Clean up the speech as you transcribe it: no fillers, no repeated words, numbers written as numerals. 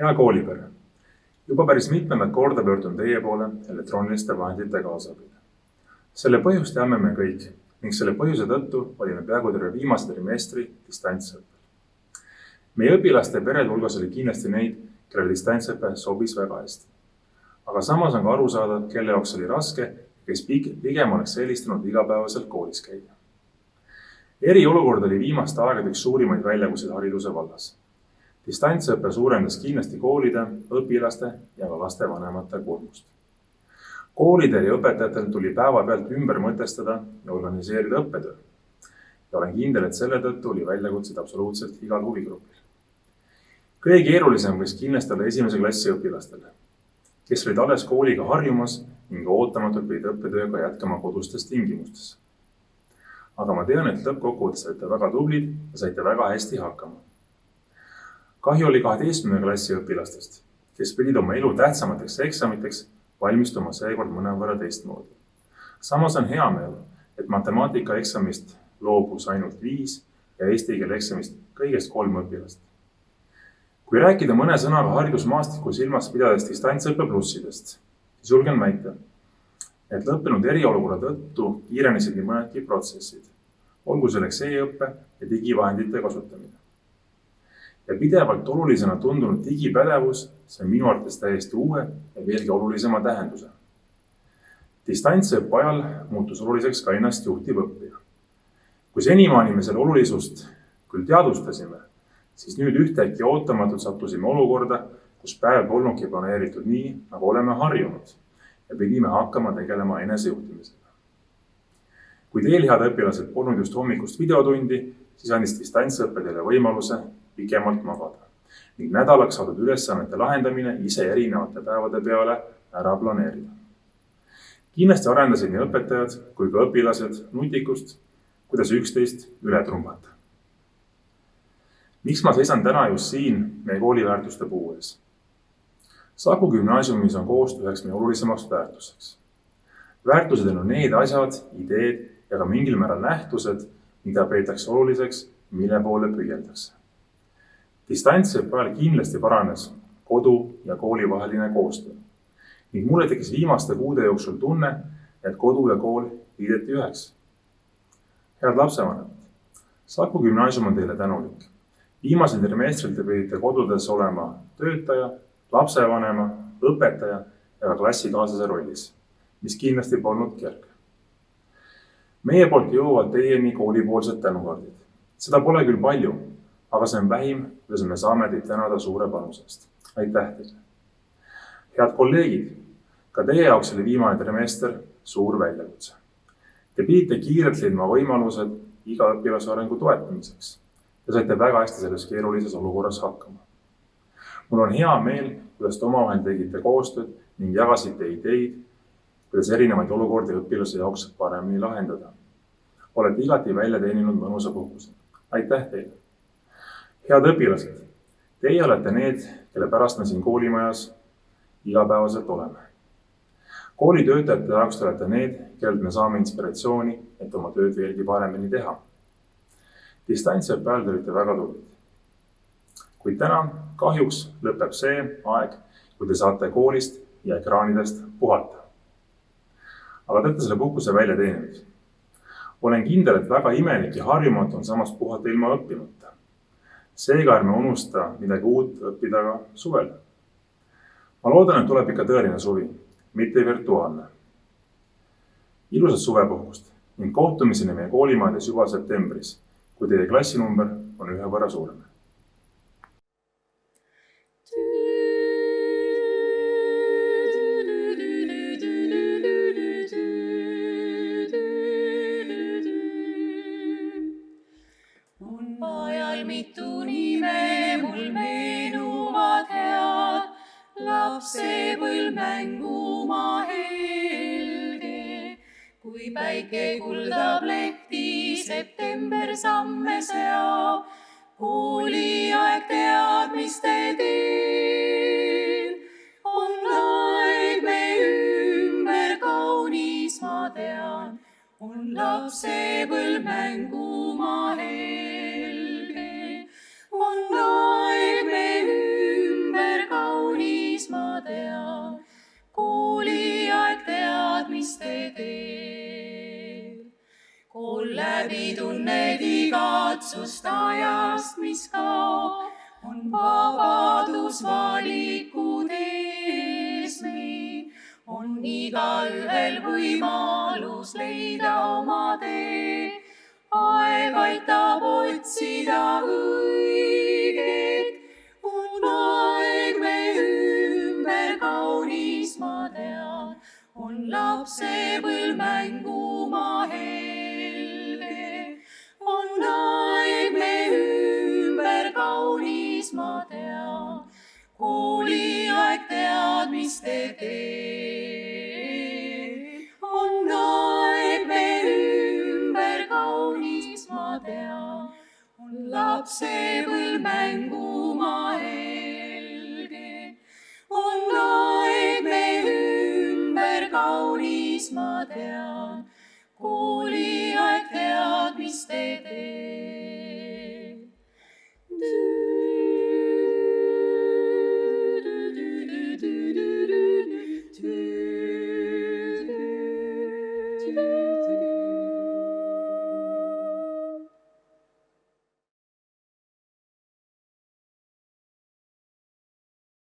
Hea koolipere, juba päris mitmendat korda pöördun teie poole elektrooniliste vahendite kaasabil. Selle põhjust teame me kõik ning selle põhjuse tõttu olime peaaegu terve viimase trimestri distantsõppel. Meie õpilaste perede hulgas oli kindlasti neid, kellele distantsõpe sobis väga hästi. Aga samas on ka aru saada, kelle jaoks oli raske, kes pigem oleks eelistanud igapäevaselt koolis käia. Eriolukord oli viimaste aegade üks suurimaid väljakutseid hariduse vallas. Distantsõpe suurendas kindlasti koolide, õpilaste ja ka lastevanemate koormust. Koolidel ja õpetajatel tuli päevapealt ümber mõtestada ja organiseerida õppetöö. Ja olen kindel, et selle tõttu oli väljakutseid absoluutselt igal huvigrupil. Kõige keerulisem võis kindlasti olla esimese klassi õpilastele, kes olid alles kooliga harjumas ning ootamatult pidid õppetööga jätkama kodustes tingimustes. Aga ma tean, et lõppkokkuvõttes saite väga tublid ja saite väga hästi hakkama. Kahju oli 12. klassi õpilastest, kes pidid oma elu tähtsamateks eksamiteks valmistuma seekord mõnevõrra teistmoodi. Samas on hea meel, et matemaatika eksamist loobus ainult 5 ja eesti keele eksamist kõigest 3 õpilast. Kui rääkida mõne sõnaga haridusmaastiku silmas pidades distantsõppe plussidest, siis julgen väita, et lõppenud eriolukorra tõttu kiirenesid nii mõnedki protsessid, olgu selleks e-õppe ja digivahendite kasutamine. Ja pidevalt olulisena tundunud digipädevus, see on minu arvates täiesti uue ja veelgi olulisema tähenduse. Distantsõppe ajal muutus oluliseks ka ennast juhtiv õppija. Kui senimaani me selle olulisust küll teadvustasime, siis nüüd ühtäkki ootamatult sattusime olukorda, kus päev polnudki planeeritud nii, nagu oleme harjunud ja pidime hakkama tegelema enesejuhtimisega. Kui teil head õpilased polnud just hommikust videotundi, siis andis distantsõppe teile võimaluse pikemalt magada ning nädalaks saadud ülesannete lahendamine ise erinevate päevade peale ära planeerida. Kindlasti arendasid nii õpetajad kui ka õpilased nutikust, kuidas üksteist üle trumbata. Miks ma seisan täna just siin meie kooliväärtuste puu ees? Saku gümnaasiumis on koostöö üheks meie olulisemaks väärtuseks. Väärtused on need asjad, ideed ja ka mingil määral nähtused, mida peetakse oluliseks, mille poole püüeldakse. Distantsõppe ajal kindlasti paranes kodu ja kooli vaheline koostöö. Ning mulle tekkis viimaste kuude jooksul tunne, et kodu ja kool liideti üheks. Head lapsevanemad, Saku gümnaasium on teile tänulik. Viimasel trimestril te pidite kodudes olema töötaja, lapsevanema, õpetaja ja klassikaaslase rollis, mis kindlasti polnud kerge. Meie poolt jõuavad teieni koolipoolsed tänukaardid. Seda pole küll palju, aga see on vähim, kuidas me saame teid tänada suure panusest. Aitäh teile. Head kolleegid, ka teie jaoks oli viimane trimester suur väljakutse. Te pidite kiirelt leidma võimalused iga õpilase arengu toetamiseks ja saite väga hästi selles keerulises olukorras hakkama. Mul on hea meel, kuidas te omavahel tegite koostööd ning jagasite ideid, kuidas erinevaid olukordi õpilase jaoks paremini lahendada. Olete igati välja teeninud mõnusa puhkuse. Aitäh teile. Head õpilased, teie olete need, kelle pärast me siin koolimajas igapäevaselt oleme. Koolitöötajate jaoks te olete need, kellelt me saame inspiratsiooni, et oma tööd veelgi paremini teha. Distantsõppe ajal te olite väga tublid. Kuid täna kahjuks lõpeb see aeg, kui te saate koolist ja ekraanidest puhata. Aga te olete selle puhkuse välja teeninud. Olen kindel, et väga imelik ja harjumatu on samas puhata ilma õppimata. Seega ärme unusta midagi uut õppida ka suvel. Ma loodan, et tuleb ikka tõeline suvi, mitte virtuaalne. Ilusat suvepuhkust ning kohtumiseni meie koolimaades juba septembris, kui teie klassinumber on ühe võrra suurem. Mitu nime mul meenuvad head, lapsepõlv mängumaa helge. Kui päike kuldab lehti, september samme seab, kooliaeg teadmiste teel. On aeg me ümber kaunis, ma tean, on lapsepõlv mängumaa helge. On aeg me ümber läbi tunned igatsust ajast, mis kaob, on vabadus valiku tees meil. On igalühel võimalus leida oma tee, aeg aitab otsida õiget. On aeg me ümber kaunis, ma tean, on lapsepõlv mängumaa helge. On aeg me ümber kaunis, ma tean, kooliaeg teadmiste tee. On aeg me ümber kaunis, ma tean, on lapsepõlv mängumaa helge. On aeg me ümber kaunis, ma tean.